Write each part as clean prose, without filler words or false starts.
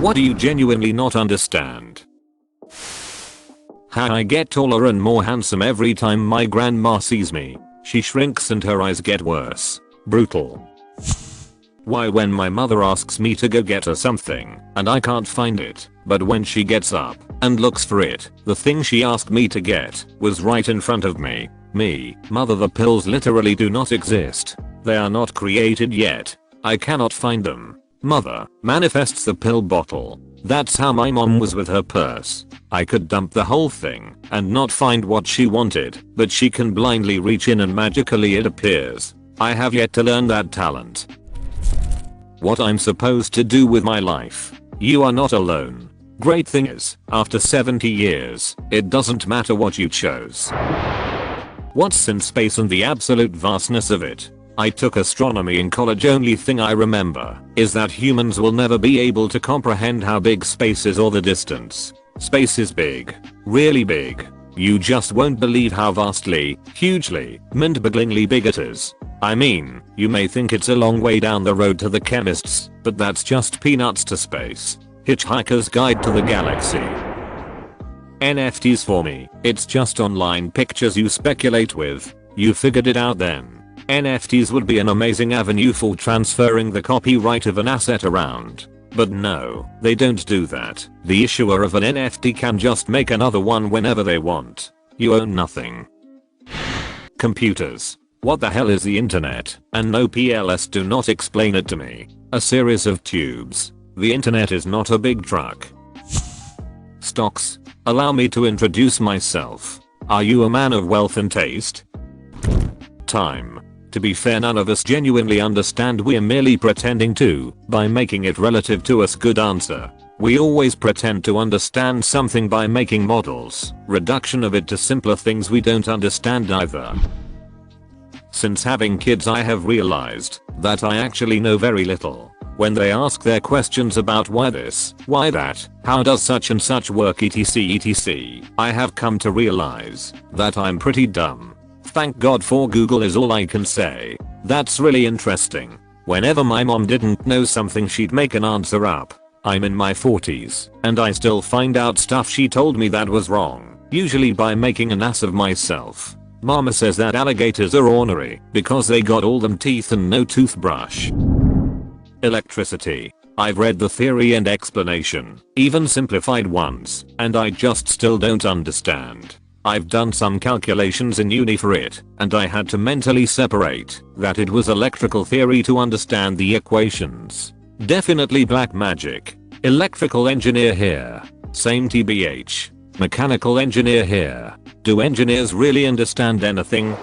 What do you genuinely not understand? How I get taller and more handsome every time my grandma sees me. She shrinks and her eyes get worse. Brutal. Why when my mother asks me to go get her something and I can't find it, but when she gets up and looks for it, the thing she asked me to get was right in front of me. Mother, the pills literally do not exist. They are not created yet. I cannot find them. Mother manifests the pill bottle. That's how my mom was with her purse. I could dump the whole thing and not find what she wanted, but she can blindly reach in and magically it appears. I have yet to learn that talent. What I'm supposed to do with my life. You are not alone. Great thing is, after 70 years, it doesn't matter what you chose. What's in space and the absolute vastness of it? I took astronomy in college. Only thing I remember is that humans will never be able to comprehend how big space is or the distance. Space is big. Really big. You just won't believe how vastly, hugely, mind-bogglingly big it is. I mean, you may think it's a long way down the road to the chemists, but that's just peanuts to space. Hitchhiker's Guide to the Galaxy. NFTs for me, it's just online pictures you speculate with. You figured it out then. NFTs would be an amazing avenue for transferring the copyright of an asset around. But no, they don't do that. The issuer of an NFT can just make another one whenever they want. You own nothing. Computers. What the hell is the internet? And no PLS, do not explain it to me. A series of tubes. The internet is not a big truck. Stocks. Allow me to introduce myself. Are you a man of wealth and taste? Time. To be fair, none of us genuinely understand. We're merely pretending to by making it relative to us. Good answer. We always pretend to understand something by making models. Reduction of it to simpler things we don't understand either. Since having kids, I have realized that I actually know very little. When they ask their questions about why this, why that, how does such and such work, etc, I have come to realize that I'm pretty dumb. Thank God for Google is all I can say. That's really interesting. Whenever my mom didn't know something, she'd make an answer up. I'm in my 40s and I still find out stuff she told me that was wrong, usually by making an ass of myself. Mama says that alligators are ornery because they got all them teeth and no toothbrush. Electricity. I've read the theory and explanation, even simplified ones, and I just still don't understand. I've done some calculations in uni for it, and I had to mentally separate that it was electrical theory to understand the equations. Definitely black magic. Electrical engineer here. Same TBH. Mechanical engineer here. Do engineers really understand anything?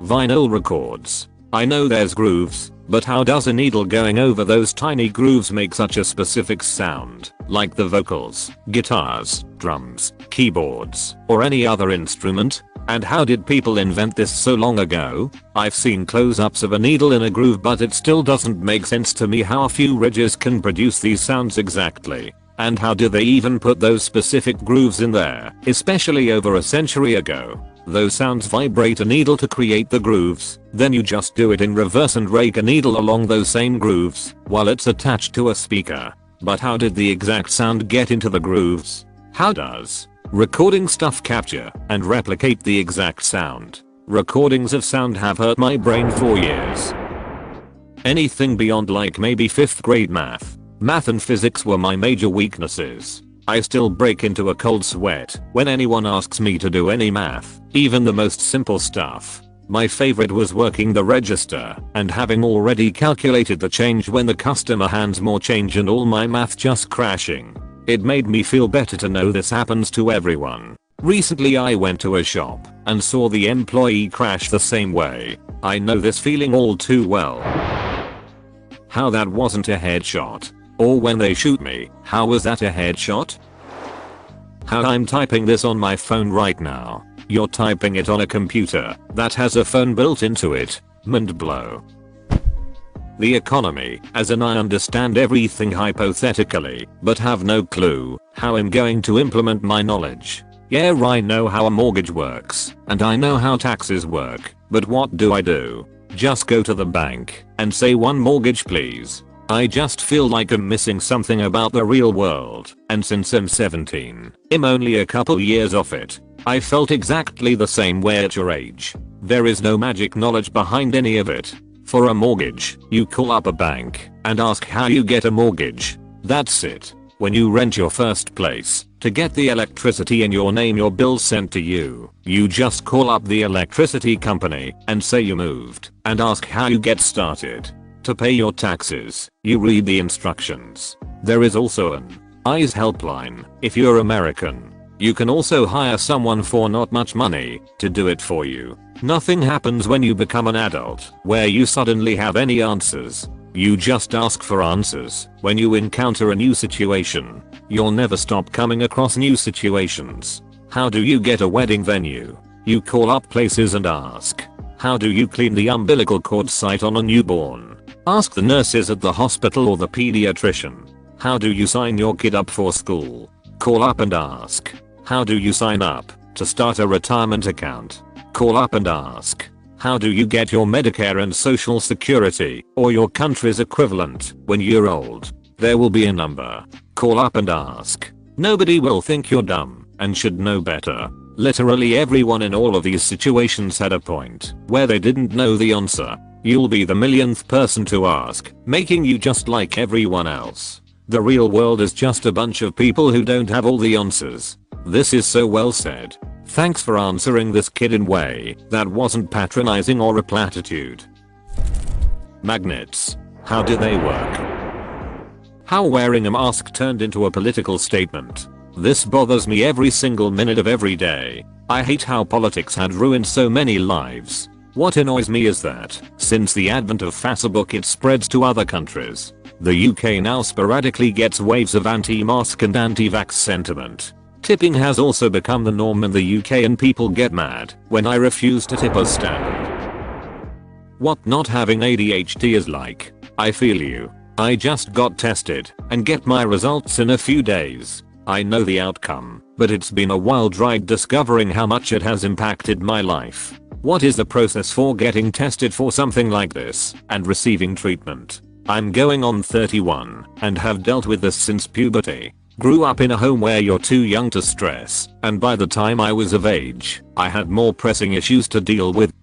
Vinyl records. I know there's grooves, but how does a needle going over those tiny grooves make such a specific sound, like the vocals, guitars, drums, keyboards, or any other instrument? And how did people invent this so long ago? I've seen close-ups of a needle in a groove, but it still doesn't make sense to me how a few ridges can produce these sounds exactly. And how do they even put those specific grooves in there, especially over a century ago? Those sounds vibrate a needle to create the grooves, then you just do it in reverse and rake a needle along those same grooves while it's attached to a speaker. But how did the exact sound get into the grooves? How does recording stuff capture and replicate the exact sound? Recordings of sound have hurt my brain for years. Anything beyond like maybe 5th grade math. Math and physics were my major weaknesses. I still break into a cold sweat when anyone asks me to do any math, even the most simple stuff. My favorite was working the register and having already calculated the change when the customer hands more change and all my math just crashing. It made me feel better to know this happens to everyone. Recently I went to a shop and saw the employee crash the same way. I know this feeling all too well. How that wasn't a headshot. Or when they shoot me, how was that a headshot? How I'm typing this on my phone right now. You're typing it on a computer that has a phone built into it. Mind blow. The economy, as in I understand everything hypothetically, but have no clue how I'm going to implement my knowledge. Yeah, I know how a mortgage works, and I know how taxes work, but what do? Just go to the bank and say one mortgage please. I just feel like I'm missing something about the real world, and since I'm 17, I'm only a couple years off it. I felt exactly the same way at your age. There is no magic knowledge behind any of it. For a mortgage, you call up a bank and ask how you get a mortgage. That's it. When you rent your first place, to get the electricity in your name, your bill sent to you, you just call up the electricity company and say you moved and ask how you get started. To pay your taxes, you read the instructions. There is also an eyes helpline if you're American. You can also hire someone for not much money to do it for you. Nothing happens when you become an adult where you suddenly have any answers. You just ask for answers when you encounter a new situation. You'll never stop coming across new situations. How do you get a wedding venue? You call up places and ask. How do you clean the umbilical cord site on a newborn? Ask the nurses at the hospital or the pediatrician. How do you sign your kid up for school? Call up and ask. How do you sign up to start a retirement account? Call up and ask. How do you get your Medicare and Social Security, or your country's equivalent, when you're old? There will be a number. Call up and ask. Nobody will think you're dumb and should know better. Literally everyone in all of these situations had a point where they didn't know the answer. You'll be the millionth person to ask, making you just like everyone else. The real world is just a bunch of people who don't have all the answers. This is so well said. Thanks for answering this kid in a way that wasn't patronizing or a platitude. Magnets. How do they work? How wearing a mask turned into a political statement. This bothers me every single minute of every day. I hate how politics had ruined so many lives. What annoys me is that, since the advent of Facebook, it spreads to other countries. The UK now sporadically gets waves of anti-mask and anti-vax sentiment. Tipping has also become the norm in the UK, and people get mad when I refuse to tip as standard. What not having ADHD is like. I feel you. I just got tested and get my results in a few days. I know the outcome, but it's been a wild ride discovering how much it has impacted my life. What is the process for getting tested for something like this and receiving treatment? I'm going on 31 and have dealt with this since puberty. Grew up in a home where you're too young to stress, and by the time I was of age, I had more pressing issues to deal with.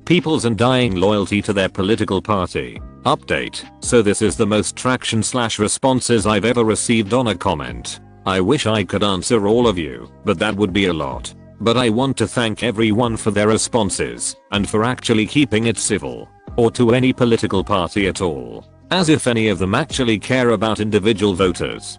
People's undying loyalty to their political party. Update. So this is the most traction/responses I've ever received on a comment. I wish I could answer all of you, but that would be a lot. But I want to thank everyone for their responses, and for actually keeping it civil. Or to any political party at all. As if any of them actually care about individual voters.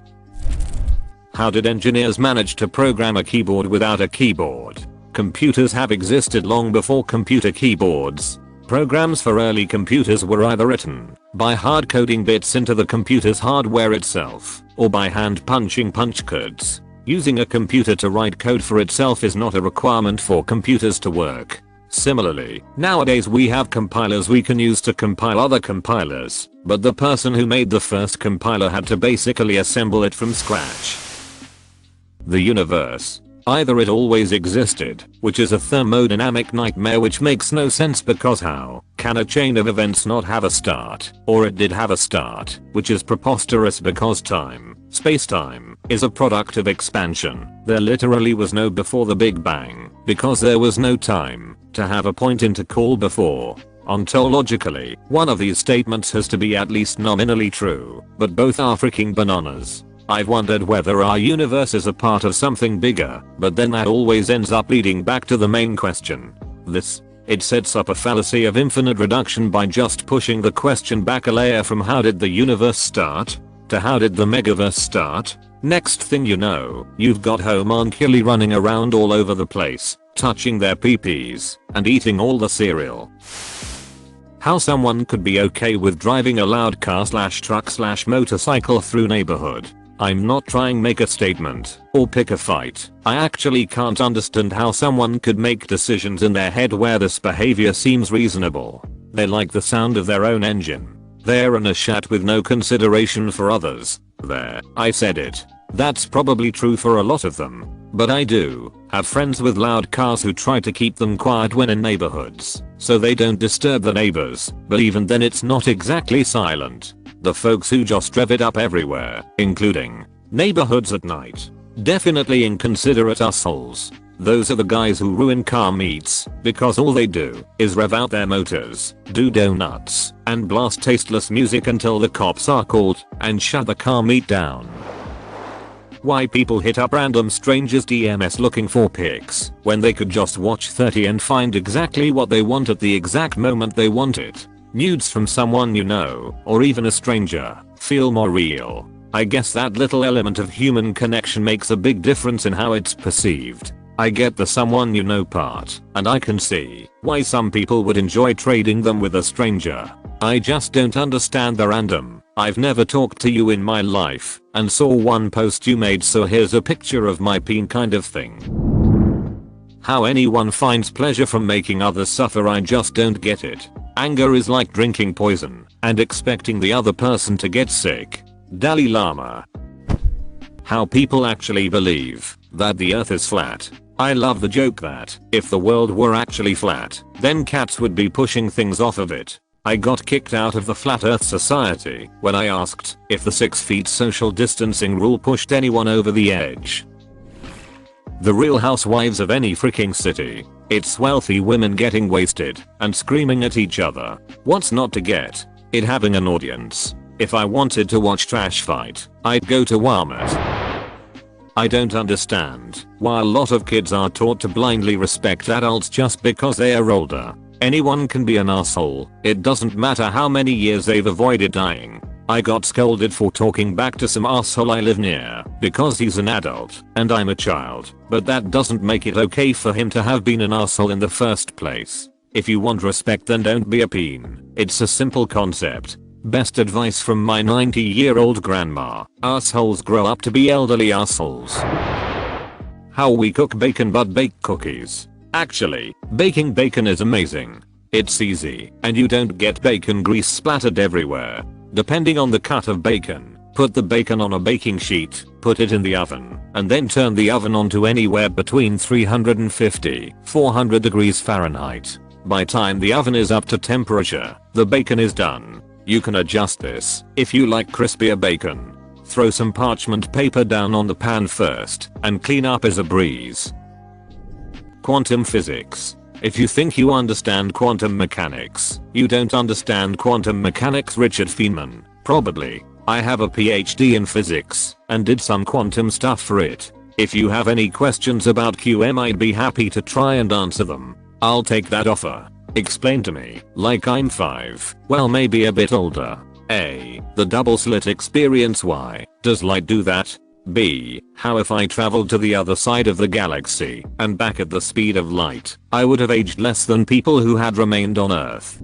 How did engineers manage to program a keyboard without a keyboard? Computers have existed long before computer keyboards. Programs for early computers were either written by hard coding bits into the computer's hardware itself, or by hand punching punch codes. Using a computer to write code for itself is not a requirement for computers to work. Similarly, nowadays we have compilers we can use to compile other compilers, but the person who made the first compiler had to basically assemble it from scratch. The universe. Either it always existed, which is a thermodynamic nightmare which makes no sense because how can a chain of events not have a start, or it did have a start, which is preposterous because time, space-time, is a product of expansion. There literally was no before the Big Bang, because there was no time to have a point in to call before. Ontologically, one of these statements has to be at least nominally true, but both are freaking bananas. I've wondered whether our universe is a part of something bigger, but then that always ends up leading back to the main question. It sets up a fallacy of infinite reduction by just pushing the question back a layer from how did the universe start to how did the megaverse start. Next thing you know, you've got homunculi running around all over the place, touching their pee-pees and eating all the cereal. How someone could be okay with driving a loud car/truck/motorcycle through neighborhood. I'm not trying make a statement or pick a fight. I actually can't understand how someone could make decisions in their head where this behavior seems reasonable. They like the sound of their own engine. They're in a chat with no consideration for others. There, I said it. That's probably true for a lot of them. But I do have friends with loud cars who try to keep them quiet when in neighborhoods, so they don't disturb the neighbors, but even then it's not exactly silent. The folks who just rev it up everywhere, including neighborhoods at night. Definitely inconsiderate assholes. Those are the guys who ruin car meets because all they do is rev out their motors, do donuts, and blast tasteless music until the cops are called and shut the car meet down. Why people hit up random strangers' DMs looking for pics when they could just watch 30 and find exactly what they want at the exact moment they want it. Nudes from someone you know, or even a stranger, feel more real. I guess that little element of human connection makes a big difference in how it's perceived. I get the someone you know part, and I can see why some people would enjoy trading them with a stranger. I just don't understand the random, I've never talked to you in my life, and saw one post you made so here's a picture of my peen kind of thing. How anyone finds pleasure from making others suffer, I just don't get it. Anger is like drinking poison and expecting the other person to get sick. Dalai Lama. How people actually believe that the earth is flat. I love the joke that if the world were actually flat, then cats would be pushing things off of it. I got kicked out of the Flat Earth Society when I asked if the 6 feet social distancing rule pushed anyone over the edge. The Real Housewives of any freaking city. It's wealthy women getting wasted and screaming at each other. What's not to get? It having an audience. If I wanted to watch trash fight, I'd go to Walmart. I don't understand why a lot of kids are taught to blindly respect adults just because they are older. Anyone can be an asshole, it doesn't matter how many years they've avoided dying. I got scolded for talking back to some asshole I live near because he's an adult and I'm a child, but that doesn't make it okay for him to have been an asshole in the first place. If you want respect, then don't be a peen. It's a simple concept. Best advice from my 90-year-old grandma. Assholes grow up to be elderly assholes. How we cook bacon but bake cookies. Actually, baking bacon is amazing. It's easy, and you don't get bacon grease splattered everywhere. Depending on the cut of bacon, put the bacon on a baking sheet, put it in the oven, and then turn the oven on to anywhere between 350-400 degrees Fahrenheit. By time the oven is up to temperature, the bacon is done. You can adjust this if you like crispier bacon. Throw some parchment paper down on the pan first, and clean up as a breeze. Quantum physics. If you think you understand quantum mechanics, you don't understand quantum mechanics. Richard Feynman. Probably. I have a PhD in physics, and did some quantum stuff for it. If you have any questions about QM, I'd be happy to try and answer them. I'll take that offer. Explain to me, like I'm 5, well maybe a bit older. A. The double slit experience. Why does light do that? B. How if I traveled to the other side of the galaxy and back at the speed of light, I would have aged less than people who had remained on Earth.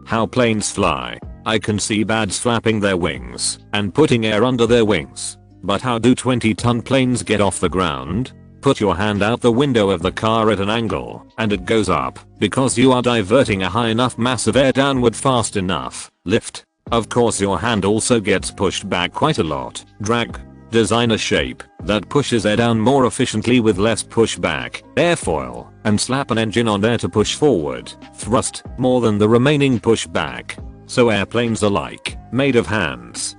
How planes fly. I can see birds flapping their wings and putting air under their wings. But how do 20-ton planes get off the ground? Put your hand out the window of the car at an angle and it goes up because you are diverting a high enough mass of air downward fast enough. Lift. Of course your hand also gets pushed back quite a lot. Drag. Design a shape that pushes air down more efficiently with less pushback. Airfoil and slap an engine on there to push forward. Thrust more than the remaining pushback. So airplanes are like made of hands.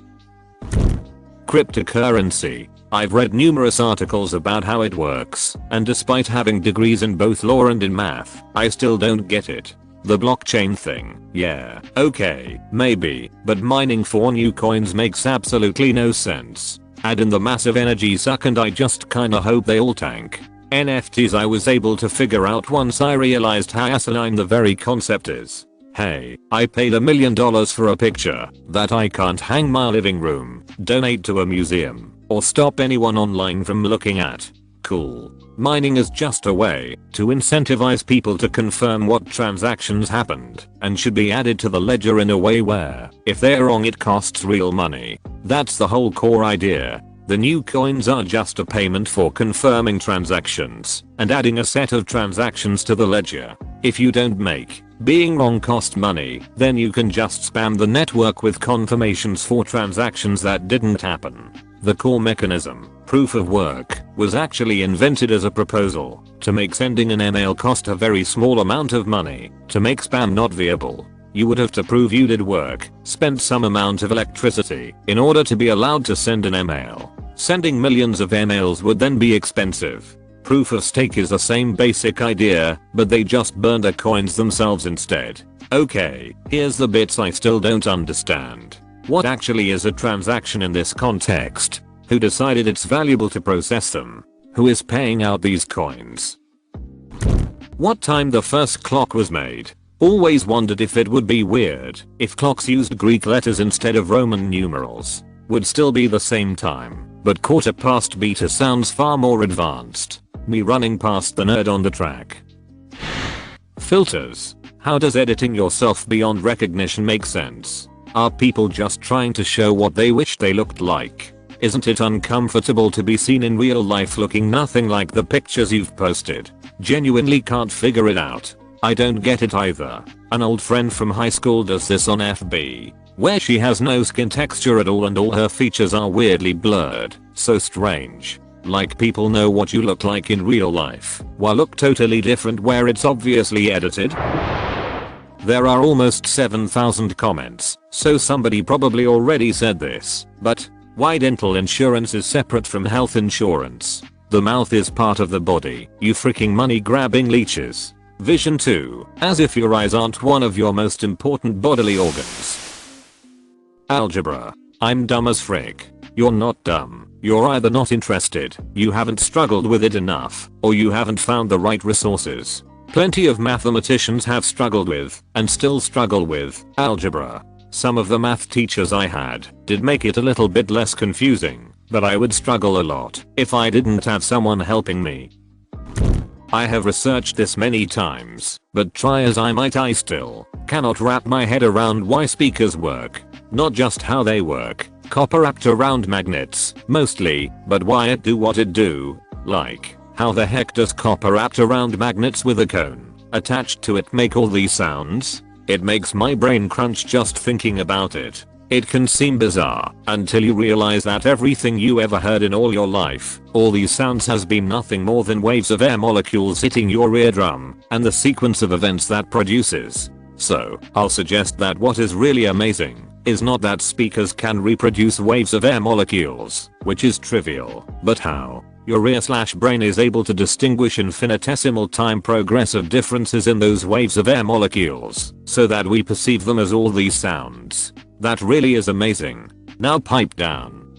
Cryptocurrency. I've read numerous articles about how it works, and despite having degrees in both law and in math, I still don't get it. The blockchain thing, yeah, okay, maybe, but mining for new coins makes absolutely no sense. Add in the massive energy suck and I just kinda hope they all tank. NFTs I was able to figure out once I realized how asinine the very concept is. Hey, I paid $1 million for a picture that I can't hang my living room, donate to a museum, or stop anyone online from looking at. Cool. Mining is just a way to incentivize people to confirm what transactions happened and should be added to the ledger in a way where, if they're wrong, it costs real money. That's the whole core idea. The new coins are just a payment for confirming transactions and adding a set of transactions to the ledger. If you don't make being wrong cost money, then you can just spam the network with confirmations for transactions that didn't happen. The core mechanism, proof of work, was actually invented as a proposal to make sending an email cost a very small amount of money, to make spam not viable. You would have to prove you did work, spent some amount of electricity, in order to be allowed to send an email. Sending millions of emails would then be expensive. Proof of stake is the same basic idea, but they just burn their coins themselves instead. Okay, here's the bits I still don't understand. What actually is a transaction in this context? Who decided it's valuable to process them? Who is paying out these coins? What time the first clock was made? Always wondered if it would be weird if clocks used Greek letters instead of Roman numerals. Would still be the same time, but quarter past beta sounds far more advanced. Me running past the nerd on the track. Filters. How does editing yourself beyond recognition make sense? Are people just trying to show what they wish they looked like? Isn't it uncomfortable to be seen in real life looking nothing like the pictures you've posted? Genuinely can't figure it out. I don't get it either. An old friend from high school does this on FB, where she has no skin texture at all and all her features are weirdly blurred. So strange. Like people know what you look like in real life, while look totally different where it's obviously edited. There are almost 7,000 comments, so somebody probably already said this, but why dental insurance is separate from health insurance? The mouth is part of the body, you freaking money grabbing leeches. Vision 2, as if your eyes aren't one of your most important bodily organs. Algebra. I'm dumb as frick. You're not dumb. You're either not interested, you haven't struggled with it enough, or you haven't found the right resources. Plenty of mathematicians have struggled with, and still struggle with, algebra. Some of the math teachers I had did make it a little bit less confusing, but I would struggle a lot if I didn't have someone helping me. I have researched this many times, but try as I might I still cannot wrap my head around why speakers work. Not just how they work, copper wrapped around magnets, mostly, but why it do what it do. Like, how the heck does copper wrapped around magnets with a cone attached to it make all these sounds? It makes my brain crunch just thinking about it. It can seem bizarre until you realize that everything you ever heard in all your life, all these sounds has been nothing more than waves of air molecules hitting your eardrum, and the sequence of events that produces. So, I'll suggest that what is really amazing is not that speakers can reproduce waves of air molecules, which is trivial, but how your ear/brain is able to distinguish infinitesimal time progressive differences in those waves of air molecules, so that we perceive them as all these sounds. That really is amazing. Now pipe down.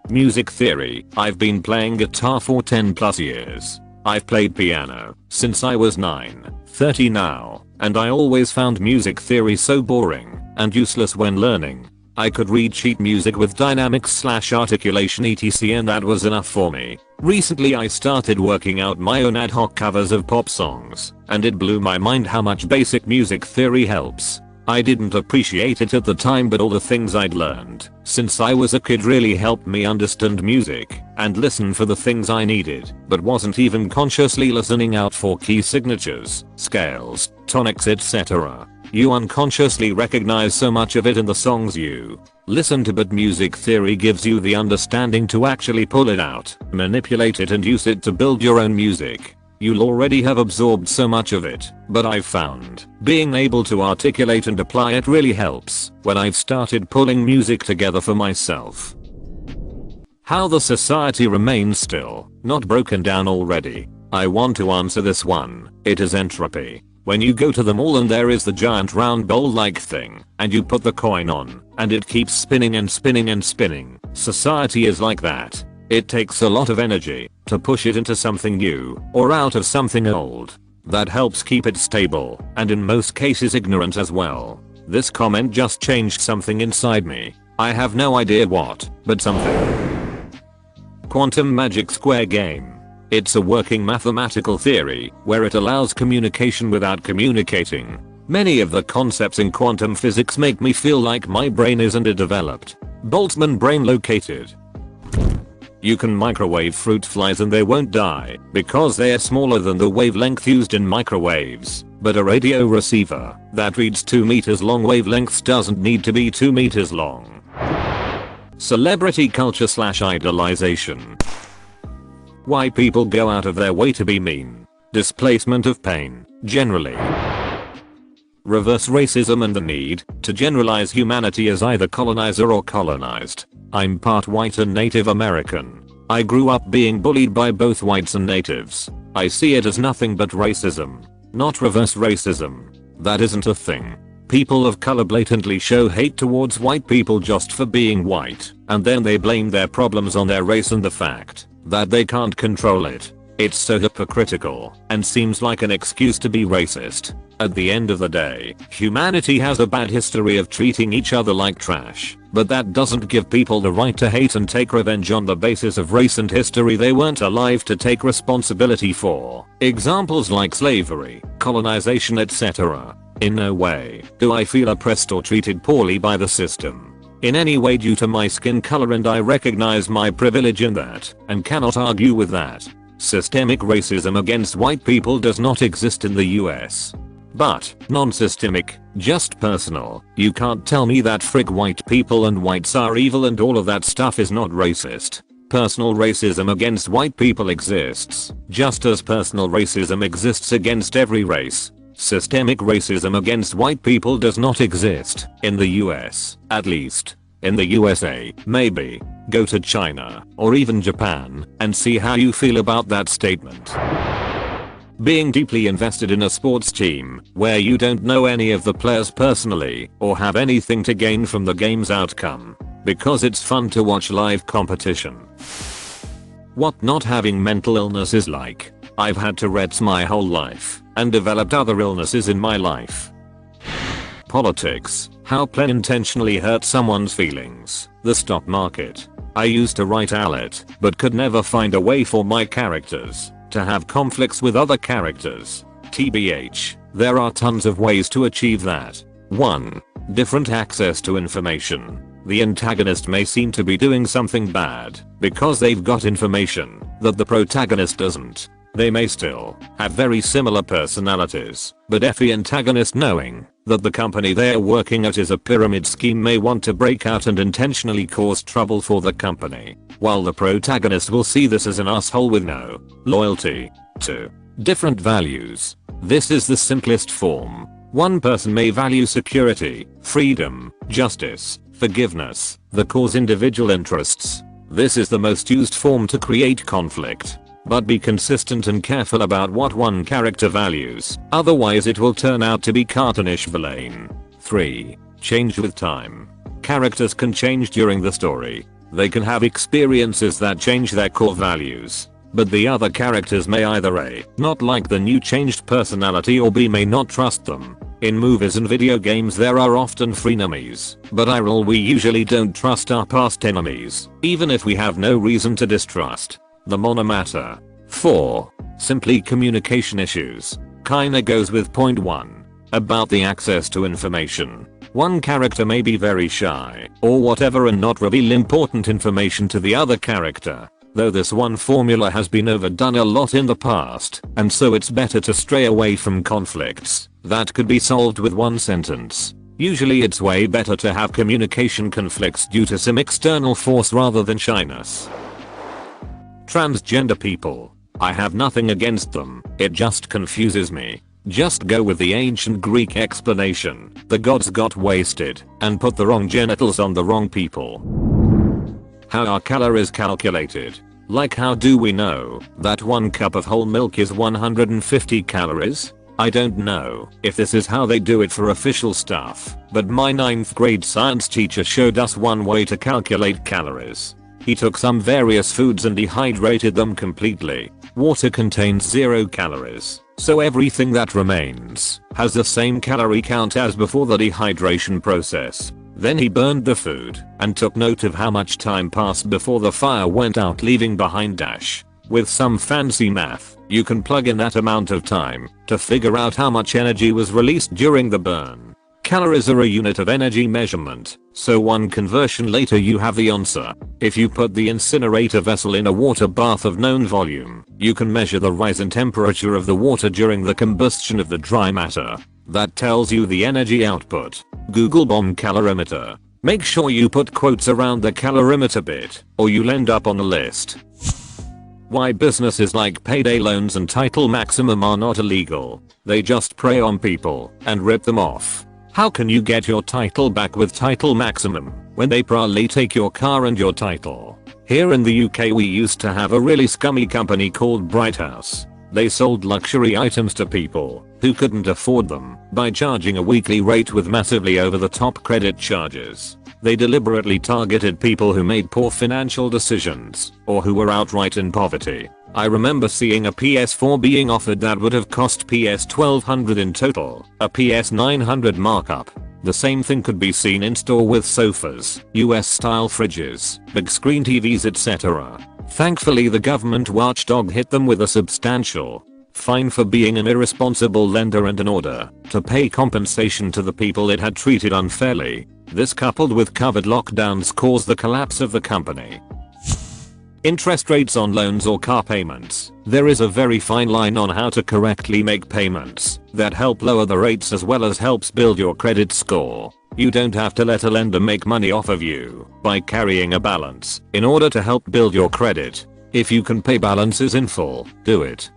Music theory. I've been playing guitar for 10 plus years. I've played piano since I was 9, 30 now, and I always found music theory so boring and useless when learning. I could read sheet music with dynamics/articulation etc and that was enough for me. Recently I started working out my own ad hoc covers of pop songs, and it blew my mind how much basic music theory helps. I didn't appreciate it at the time, but all the things I'd learned since I was a kid really helped me understand music and listen for the things I needed, but wasn't even consciously listening out for key signatures, scales, tonics etc. You unconsciously recognize so much of it in the songs you listen to, but music theory gives you the understanding to actually pull it out, manipulate it and use it to build your own music. You'll already have absorbed so much of it, but I've found being able to articulate and apply it really helps when I've started pulling music together for myself. How the society remains still, not broken down already. I want to answer this one. It is entropy. When you go to the mall and there is the giant round bowl like thing, and you put the coin on, and it keeps spinning and spinning and spinning. Society is like that. It takes a lot of energy to push it into something new or out of something old. That helps keep it stable and in most cases ignorant as well. This comment just changed something inside me. I have no idea what, but something. Quantum magic square game. It's a working mathematical theory where it allows communication without communicating. Many of the concepts in quantum physics make me feel like my brain is underdeveloped. Boltzmann brain located. You can microwave fruit flies and they won't die because they are smaller than the wavelength used in microwaves. But a radio receiver that reads 2 meters long wavelengths doesn't need to be 2 meters long. Celebrity culture/idolization. Why people go out of their way to be mean. Displacement of pain, generally. Reverse racism and the need to generalize humanity as either colonizer or colonized. I'm part white and Native American. I grew up being bullied by both whites and natives. I see it as nothing but racism, not reverse racism. That isn't a thing. People of color blatantly show hate towards white people just for being white, and then they blame their problems on their race and the fact that they can't control it. It's so hypocritical and seems like an excuse to be racist. At the end of the day, humanity has a bad history of treating each other like trash, but that doesn't give people the right to hate and take revenge on the basis of race and history they weren't alive to take responsibility for. Examples like slavery, colonization, etc. In no way do I feel oppressed or treated poorly by the system in any way due to my skin color, and I recognize my privilege in that and cannot argue with that. Systemic racism against white people does not exist in the US. But non-systemic, just personal. You can't tell me that frig white people and whites are evil and all of that stuff is not racist. Personal racism against white people exists, just as personal racism exists against every race. Systemic racism against white people does not exist in the US, at least. In the USA, maybe. Go to China, or even Japan, and see how you feel about that statement. Being deeply invested in a sports team, where you don't know any of the players personally, or have anything to gain from the game's outcome, because it's fun to watch live competition. What not having mental illness is like. I've had Tourette's my whole life, and developed other illnesses in my life. Politics, how play intentionally hurt someone's feelings. The stock market. I used to write it, but could never find a way for my characters to have conflicts with other characters. TBH, there are tons of ways to achieve that. 1. Different access to information. The antagonist may seem to be doing something bad because they've got information that the protagonist doesn't. They may still have very similar personalities, but if the antagonist, knowing that the company they're working at is a pyramid scheme, may want to break out and intentionally cause trouble for the company, while the protagonist will see this as an asshole with no loyalty to different values. This is the simplest form. One person may value security, freedom, justice, forgiveness, the cause individual interests. This is the most used form to create conflict. But be consistent and careful about what one character values, otherwise it will turn out to be cartoonish villain. 3. Change with time. Characters can change during the story. They can have experiences that change their core values. But the other characters may either A. not like the new changed personality, or B. may not trust them. In movies and video games there are often frenemies, but we usually don't trust our past enemies, even if we have no reason to distrust the monomatter. 4. Simply communication issues. Kinda goes with point 1 about the access to information. One character may be very shy or whatever and not reveal important information to the other character, though this one formula has been overdone a lot in the past, and so it's better to stray away from conflicts that could be solved with one sentence. Usually it's way better to have communication conflicts due to some external force rather than shyness. Transgender people. I have nothing against them, it just confuses me. Just go with the ancient Greek explanation. The gods got wasted and put the wrong genitals on the wrong people. How are calories calculated? Like, how do we know that 1 cup of whole milk is 150 calories? I don't know if this is how they do it for official stuff, but my 9th grade science teacher showed us one way to calculate calories. He took some various foods and dehydrated them completely. Water contains 0 calories, so everything that remains has the same calorie count as before the dehydration process. Then he burned the food and took note of how much time passed before the fire went out, leaving behind dash. With some fancy math, you can plug in that amount of time to figure out how much energy was released during the burn. Calories are a unit of energy measurement, so one conversion later you have the answer. If you put the incinerator vessel in a water bath of known volume, you can measure the rise in temperature of the water during the combustion of the dry matter. That tells you the energy output. Google bomb calorimeter. Make sure you put quotes around the calorimeter bit, or you'll end up on the list. Why businesses like payday loans and title maximum are not illegal. They just prey on people and rip them off. How can you get your title back with title maximum when they proudly take your car and your title? Here in the UK we used to have a really scummy company called Bright House. They sold luxury items to people who couldn't afford them by charging a weekly rate with massively over-the-top credit charges. They deliberately targeted people who made poor financial decisions or who were outright in poverty. I remember seeing a PS4 being offered that would have cost PS $1,200 in total, a PS $900 markup. The same thing could be seen in store with sofas, US style fridges, big screen TVs etc. Thankfully the government watchdog hit them with a substantial fine for being an irresponsible lender and an order to pay compensation to the people it had treated unfairly. This coupled with covered lockdowns caused the collapse of the company. Interest rates on loans or car payments. There is a very fine line on how to correctly make payments that help lower the rates as well as helps build your credit score. You don't have to let a lender make money off of you by carrying a balance in order to help build your credit. If you can pay balances in full, do it.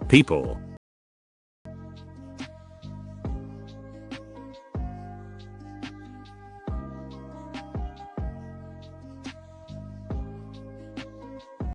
People